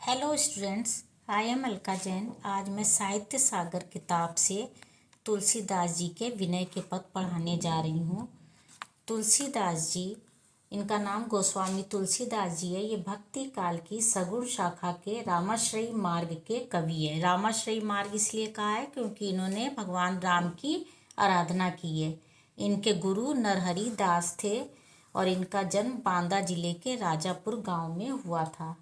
Hello students, I am Alka Jain. आज मैं साहित्य सागर किताब से तुलसीदास जी के विनय के पद पढ़ाने जा रही हूँ। तुलसीदास जी, इनका नाम गोस्वामी तुलसीदास जी है। ये भक्ति काल की सगुण शाखा के रामाश्रयी मार्ग के कवि है। रामाश्रयी मार्ग इसलिए कहा है क्योंकि इन्होंने भगवान राम की आराधना की है। इनके गुरु नरहरि दास थे और इनका जन्म बांदा जिले के राजापुर गांव में हुआ था।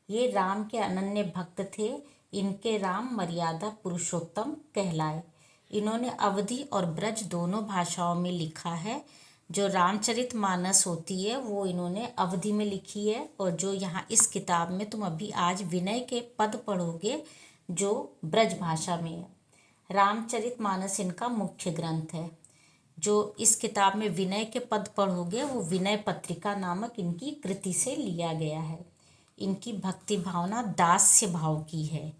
ये राम के अनन्य भक्त थे। इनके राम मर्यादा पुरुषोत्तम कहलाए। इन्होंने अवधी और ब्रज दोनों भाषाओं में लिखा है। जो रामचरितमानस होती है वो इन्होंने अवधी में लिखी है, और जो यहाँ इस किताब में तुम अभी आज विनय के पद पढ़ोगे जो ब्रज भाषा में है। रामचरितमानस इनका मुख्य ग्रंथ है। जो इस किताब में विनय के पद पढ़ोगे वो विनय पत्रिका नामक इनकी कृति से लिया गया है। इनकी भक्ति भावना दास्य भाव की है।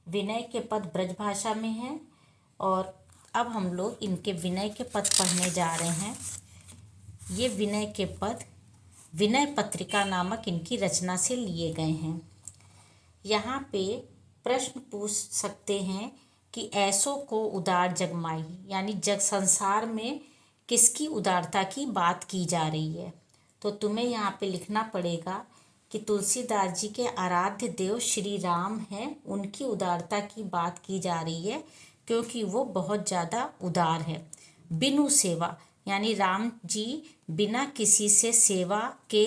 विनय के पद ब्रज भाषा में हैं और अब हम लोग इनके विनय के पद पढ़ने जा रहे हैं। ये विनय के पद विनय पत्रिका नामक इनकी रचना से लिए गए हैं। यहाँ पे प्रश्न पूछ सकते हैं कि ऐसो को उदार जगमाई, यानी जग संसार में किसकी उदारता की बात की जा रही है। तो तुम्हें यहाँ पे लिखना पड़ेगा कि तुलसीदास जी के आराध्य देव श्री राम हैं, उनकी उदारता की बात की जा रही है क्योंकि वो बहुत ज़्यादा उदार है। बिनु सेवा, यानी राम जी बिना किसी से सेवा के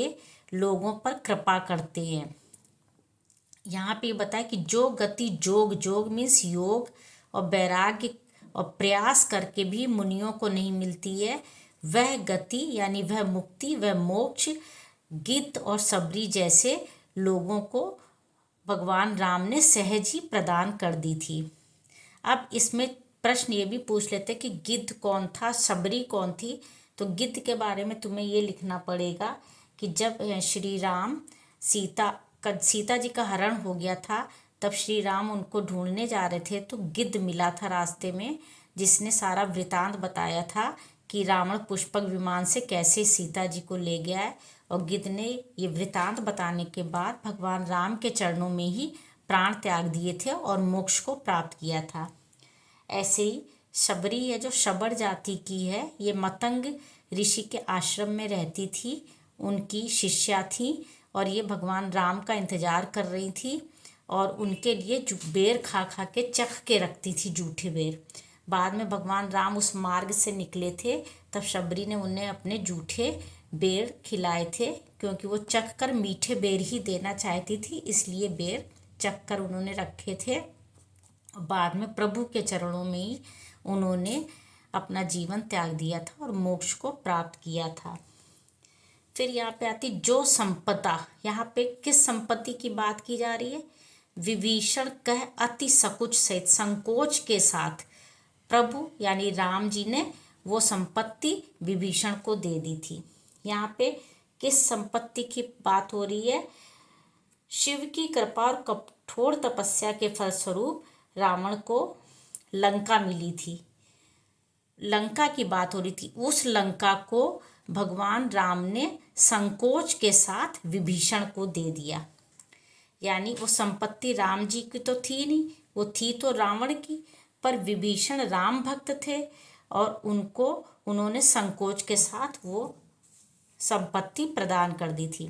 लोगों पर कृपा करते हैं। यहाँ पे बताया कि जो गति जोग, जोग मीन्स योग और वैराग्य और प्रयास करके भी मुनियों को नहीं मिलती है, वह गति यानी वह मुक्ति, वह मोक्ष गिद्ध और सबरी जैसे लोगों को भगवान राम ने सहज ही प्रदान कर दी थी। अब इसमें प्रश्न ये भी पूछ लेते कि गिद्ध कौन था, सबरी कौन थी। तो गिद्ध के बारे में तुम्हें ये लिखना पड़ेगा कि जब श्री राम सीता जी का हरण हो गया था, तब श्री राम उनको ढूंढने जा रहे थे तो गिद्ध मिला था रास्ते में, जिसने सारा वृतांत बताया था कि रावण पुष्पक विमान से कैसे सीता जी को ले गया है। और गिद्ध ने ये वृतांत बताने के बाद भगवान राम के चरणों में ही प्राण त्याग दिए थे और मोक्ष को प्राप्त किया था। ऐसे ही शबरी है जो शबर जाति की है, ये मतंग ऋषि के आश्रम में रहती थी, उनकी शिष्या थी और ये भगवान राम का इंतजार कर रही थी और उनके लिए बेर खा खा के चख के रखती थी, जूठे बेर। बाद में भगवान राम उस मार्ग से निकले थे, तब शबरी ने उन्हें अपने जूठे बेर खिलाए थे, क्योंकि वो चख कर मीठे बेर ही देना चाहती थी, इसलिए बेर चख कर उन्होंने रखे थे। बाद में प्रभु के चरणों में ही उन्होंने अपना जीवन त्याग दिया था और मोक्ष को प्राप्त किया था। फिर यहाँ पे आती जो संपदा। यहाँ पे किस संपत्ति की बात की जा रही है? विभीषण कह अति सकुच सहित, संकोच के साथ प्रभु यानी राम जी ने वो संपत्ति विभीषण को दे दी थी। यहाँ पे किस संपत्ति की बात हो रही है? शिव की कृपा और कठोर तपस्या के फलस्वरूप रावण को लंका मिली थी। लंका की बात हो रही थी। उस लंका को भगवान राम ने संकोच के साथ विभीषण को दे दिया। यानी वो संपत्ति राम जी की तो थी नहीं, वो थी तो रावण की, पर विभीषण राम भक्त थे और उनको उन्होंने संकोच के साथ वो संपत्ति प्रदान कर दी थी।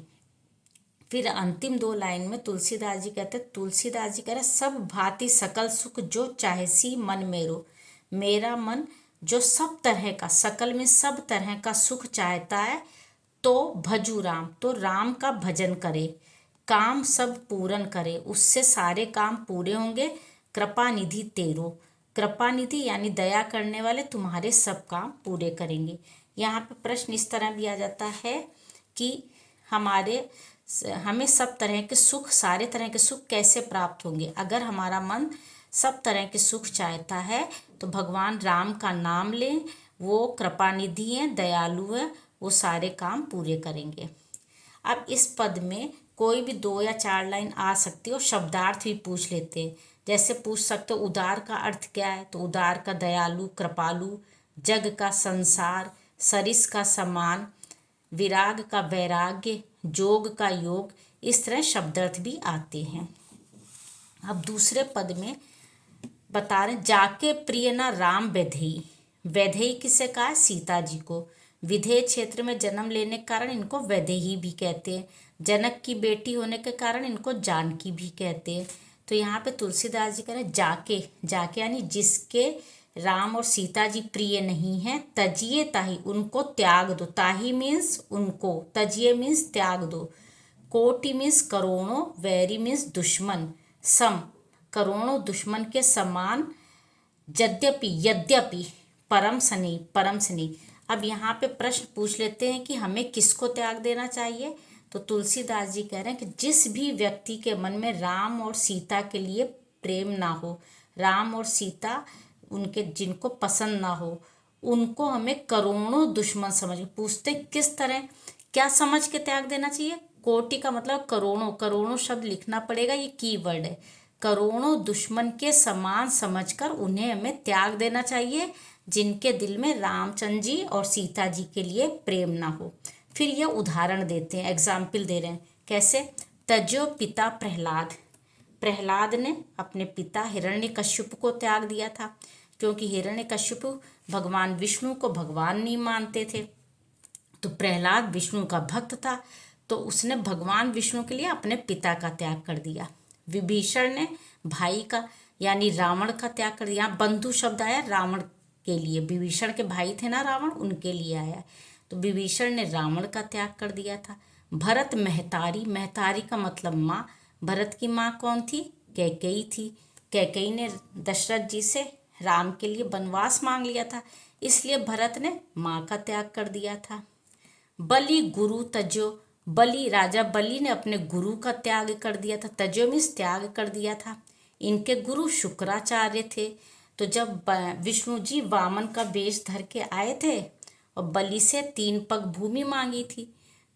फिर अंतिम दो लाइन में तुलसीदास जी कहते, तुलसीदास जी कह रहे सब भांति सकल सुख जो चाहेसी मन मेरो, मेरा मन जो सब तरह का, सकल में सब तरह का सुख चाहता है, तो भजू राम, तो राम का भजन करे, काम सब पूरन करे, उससे सारे काम पूरे होंगे। कृपा निधि तेरो, कृपा निधि यानी दया करने वाले तुम्हारे सब काम पूरे करेंगे। यहाँ पे प्रश्न इस तरह भी आ जाता है कि हमें सब तरह के सुख, सारे तरह के सुख कैसे प्राप्त होंगे? अगर हमारा मन सब तरह के सुख चाहता है तो भगवान राम का नाम लें, वो कृपा निधि हैं, दयालु हैं, वो सारे काम पूरे करेंगे। अब इस पद में कोई भी 2 या 4 लाइन आ सकती है और शब्दार्थ भी पूछ लेते हैं। जैसे पूछ सकते हो उदार का अर्थ क्या है? तो उदार का दयालु, कृपालु, जग का संसार, सरिस का समान, विराग का वैराग्य, जोग का योग, इस तरह शब्दार्थ भी आते हैं। अब दूसरे पद में बता रहे, जाके प्रिय ना राम वैदेही। वैदेही किसे कहा है? सीता जी को। विदेह क्षेत्र में जन्म लेने के कारण इनको वैदेही भी कहते हैं। जनक की बेटी होने के कारण इनको जानकी भी कहते हैं। तो यहाँ पे तुलसीदास जी कह रहे हैं जाके, जाके यानी जिसके राम और सीता जी प्रिय नहीं हैं, तजिए ताही, उनको त्याग दो। ताही मीन्स उनको, तजिए मीन्स त्याग दो। कोटि मीन्स करोड़ों, वैरी मीन्स दुश्मन, सम करोड़ों दुश्मन के समान, यद्यपि यद्यपि, परम सनी, परम सनी। अब यहाँ पे प्रश्न पूछ लेते हैं कि हमें किसको त्याग देना चाहिए। तो तुलसीदास जी कह रहे हैं कि जिस भी व्यक्ति के मन में राम और सीता के लिए प्रेम ना हो, राम और सीता उनके जिनको पसंद ना हो, उनको हमें करोड़ों दुश्मन समझ। पूछते किस तरह, क्या समझ के त्याग देना चाहिए? कोटि का मतलब करोड़ों, करोड़ों शब्द लिखना पड़ेगा, ये कीवर्ड है। करोड़ों दुश्मन के समान समझकर उन्हें हमें त्याग देना चाहिए, जिनके दिल में रामचंद्र जी और सीता जी के लिए प्रेम ना हो। फिर यह उदाहरण देते हैं, एग्जाम्पल दे रहे हैं। कैसे? तजो पिता प्रहलाद, प्रहलाद ने अपने पिता हिरण्यकश्यप को त्याग दिया था, क्योंकि हिरण्यकश्यप भगवान विष्णु को भगवान नहीं मानते थे। तो प्रहलाद विष्णु का भक्त था, तो उसने भगवान विष्णु के लिए अपने पिता का त्याग कर दिया। विभीषण ने भाई का यानी रावण का त्याग कर दिया। बंधु शब्द आया रावण के लिए, विभीषण के भाई थे ना रावण, उनके लिए आया। तो विभीषण ने रावण का त्याग कर दिया था। भरत महतारी, महतारी का मतलब माँ। भरत की माँ कौन थी? कैकेयी थी। कैकेयी ने दशरथ जी से राम के लिए वनवास मांग लिया था, इसलिए भरत ने माँ का त्याग कर दिया था। बलि गुरु तजो, बलि राजा बलि ने अपने गुरु का त्याग कर दिया था। तजो मीन्स त्याग कर दिया था। इनके गुरु शुक्राचार्य थे। तो जब विष्णु जी वामन का वेश धर के आए थे और बलि से 3 पग भूमि मांगी थी,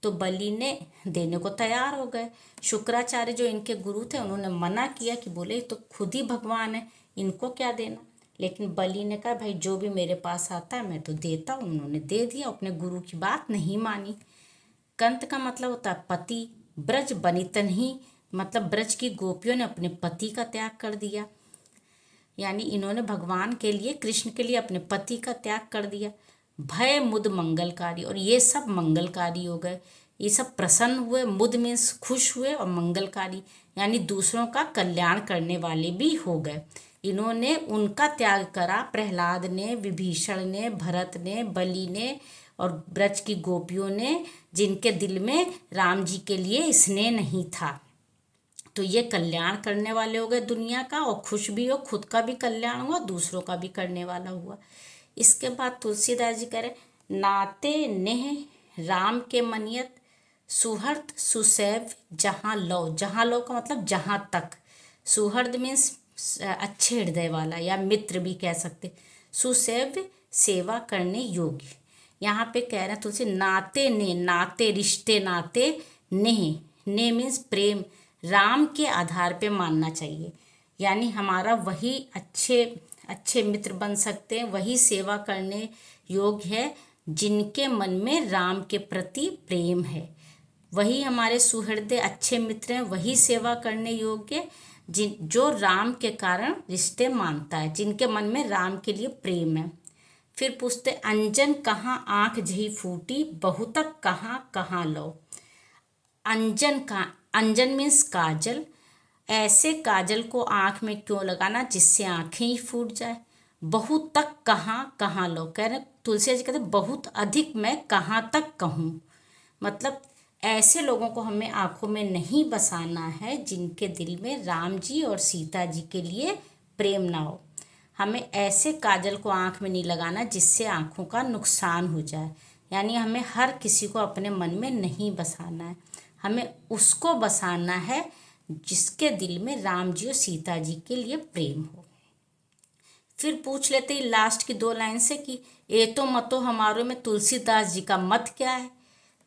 तो बलि ने देने को तैयार हो गए। शुक्राचार्य जो इनके गुरु थे, उन्होंने मना किया कि बोले तो खुद ही भगवान है, इनको क्या देना। लेकिन बलि ने कहा भाई जो भी मेरे पास आता है मैं तो देता हूँ। उन्होंने दे दिया, अपने गुरु की बात नहीं मानी। कंत का मतलब होता है पति। ब्रज बनितन ही मतलब ब्रज की गोपियों ने अपने पति का त्याग कर दिया, यानी इन्होंने भगवान के लिए, कृष्ण के लिए अपने पति का त्याग कर दिया। भय मुद मंगलकारी, और ये सब मंगलकारी हो गए, ये सब प्रसन्न हुए। मुद मीन्स खुश हुए, और मंगलकारी यानी दूसरों का कल्याण करने वाले भी हो गए। इन्होंने उनका त्याग करा, प्रहलाद ने, विभीषण ने, भरत ने, बलि ने और ब्रज की गोपियों ने, जिनके दिल में राम जी के लिए स्नेह नहीं था। तो ये कल्याण करने वाले हो गए दुनिया का, और खुश भी हो, खुद का भी कल्याण हुआ, दूसरों का भी करने वाला हुआ। इसके बाद तुलसीदास जी कह रहे, नाते नेह राम के मनियत, सुहृद सुसैव जहाँ लो। जहाँ लो का मतलब जहाँ तक। सुहृद मीन्स अच्छे हृदय वाला या मित्र भी कह सकते। सुसैव सेवा करने योग्य। यहाँ पे कह रहे हैं तुलसी, नाते ने, नाते रिश्ते, नाते नेह, ने मीन्स प्रेम, राम के आधार पे मानना चाहिए, यानी हमारा वही अच्छे अच्छे मित्र बन सकते हैं, वही सेवा करने योग्य है जिनके मन में राम के प्रति प्रेम है। वही हमारे सुहृदय अच्छे मित्र हैं, वही सेवा करने योग्य जो राम के कारण रिश्ते मानता है, जिनके मन में राम के लिए प्रेम है। फिर पूछते, अंजन कहाँ आँख झी फूटी, बहुतक कहाँ कहाँ लो। अंजन का, अंजन मीन्स काजल। ऐसे काजल को आँख में क्यों लगाना जिससे आँखें ही फूट जाए। बहुत तक कहाँ कहाँ लो, कह रहे तुलसी जी कहते बहुत अधिक मैं कहाँ तक कहूँ। मतलब ऐसे लोगों को हमें आँखों में नहीं बसाना है जिनके दिल में राम जी और सीता जी के लिए प्रेम ना हो। हमें ऐसे काजल को आँख में नहीं लगाना जिससे आँखों का नुकसान हो जाए, यानी हमें हर किसी को अपने मन में नहीं बसाना है। हमें उसको बसाना है जिसके दिल में राम जी और सीता जी के लिए प्रेम हो। फिर पूछ लेते हैं लास्ट की 2 लाइन से कि ए तो मतो हमारो में तुलसीदास जी का मत क्या है।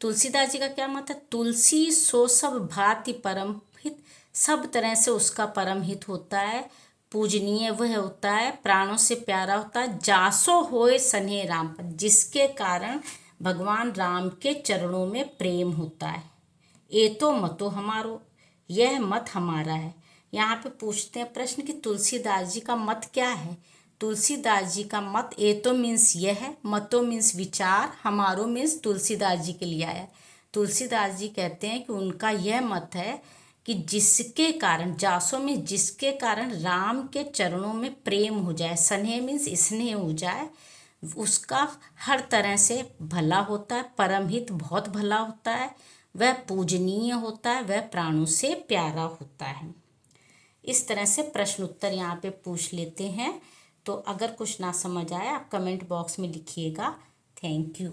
तुलसीदास जी का क्या मत है? तुलसी सो सब भांति परम हित, सब तरह से उसका परम हित होता है, पूजनीय वह होता है, प्राणों से प्यारा होता है। जासो होए सन्हे राम पर, जिसके कारण भगवान राम के चरणों में प्रेम होता है। ए तो मतो हमारो, यह मत हमारा है। यहाँ पे पूछते हैं प्रश्न कि तुलसीदास जी का मत क्या है। तुलसीदास जी का मत ए तो मीन्स यह है, मतो मीन्स विचार, हमारो मीन्स तुलसीदास जी के लिए आया। तुलसीदास जी कहते हैं कि उनका यह मत है कि जिसके कारण, जासो में जिसके कारण राम के चरणों में प्रेम हो जाए, स्नेह मीन्स स्नेह हो जाए, उसका हर तरह से भला होता है, परमहित बहुत भला होता है, वह पूजनीय होता है, वह प्राणों से प्यारा होता है। इस तरह से प्रश्न उत्तर यहाँ पे पूछ लेते हैं। तो अगर कुछ ना समझ आए आप कमेंट बॉक्स में लिखिएगा। Thank you.